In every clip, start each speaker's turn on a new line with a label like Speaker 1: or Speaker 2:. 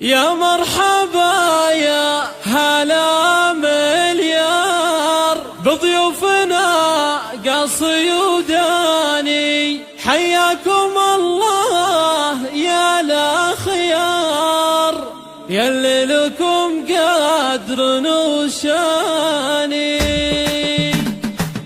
Speaker 1: يا مرحبا يا هلا مليار بضيوفنا قاصي وداني، حياكم الله يا الأخيار يلي لكم قدر وشاني.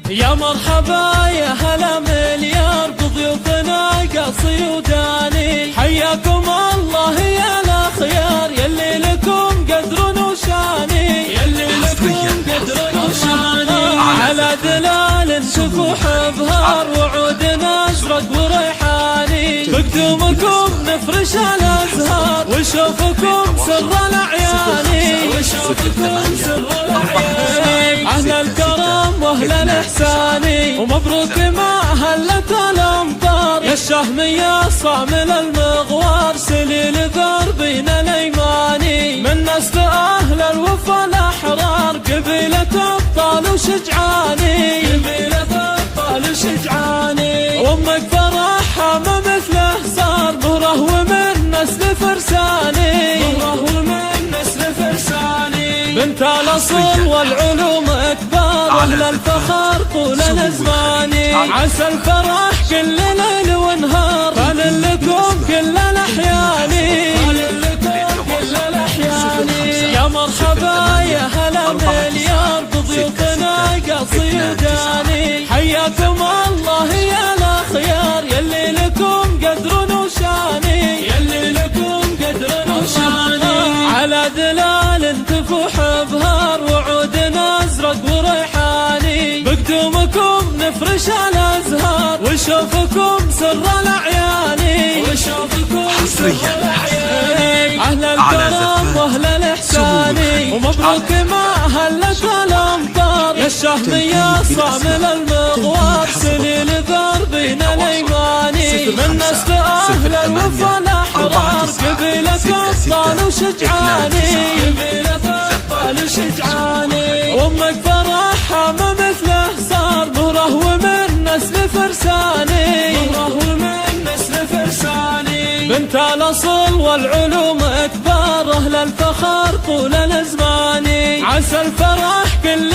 Speaker 1: يا مرحبا يا هلا مليار بضيوفنا قاصي وداني، حياكم الله يا الأخيار يلي لكم قدر وشاني، يلي لكم قدر وشاني. على دلال سفوح بهار وعودنا ازرق وريحاني، بقدومكم نفرش الازهار وشوفكم سر الاعياني، وشوفكم سر الاعياني. اهل الكرم واهل الاحساني ومبروك ما هلت الامطار، يا الشهمية صامل المغوار سليل دربنا الايماني، من نسل اهل الوفا الاحرار قبيلة ابطال وشجعاني، قبيلة ابطال وشجعاني. وامك فرحها ما مثله صار مهره ومن نسل فرساني، مهره ومن نسل فرساني. بنت الاصل والعلوم اكبر واهل الفخر طول الازماني، عسى الفرح كل ليل ونهار فال لكم كل الاحياني، فال لكم كل الاحياني. يا مرحبا يا هلا مليار بضيوفنا قاصي وداني، حياكم الله يا الاخيار يلي لكم قدر وشاني، يلي لكم قدر وشاني. على دلال تفوح بهار وعودنا ازرق وريحاني، بقدومكم نفرش الازهار وشوفكم سر الاعياني، وشوفكم سر الاعياني. اهل الكرم واهل الاحساني ومبروك ما هلت الامطار، يا الشهمية صامل المغوار سليل دربنا الايماني، من نسل اهل الوفا الاحرار قبيلة ابطال وشجعاني، قبيلة ابطال وشجعاني. وامك فرحها ما مثله صار مهره ومن نسل فرساني، مهره ومن نسل فرساني. بنت الاصل والعلوم اكبر اهل الفخر طول الازماني، عسى الفرح كل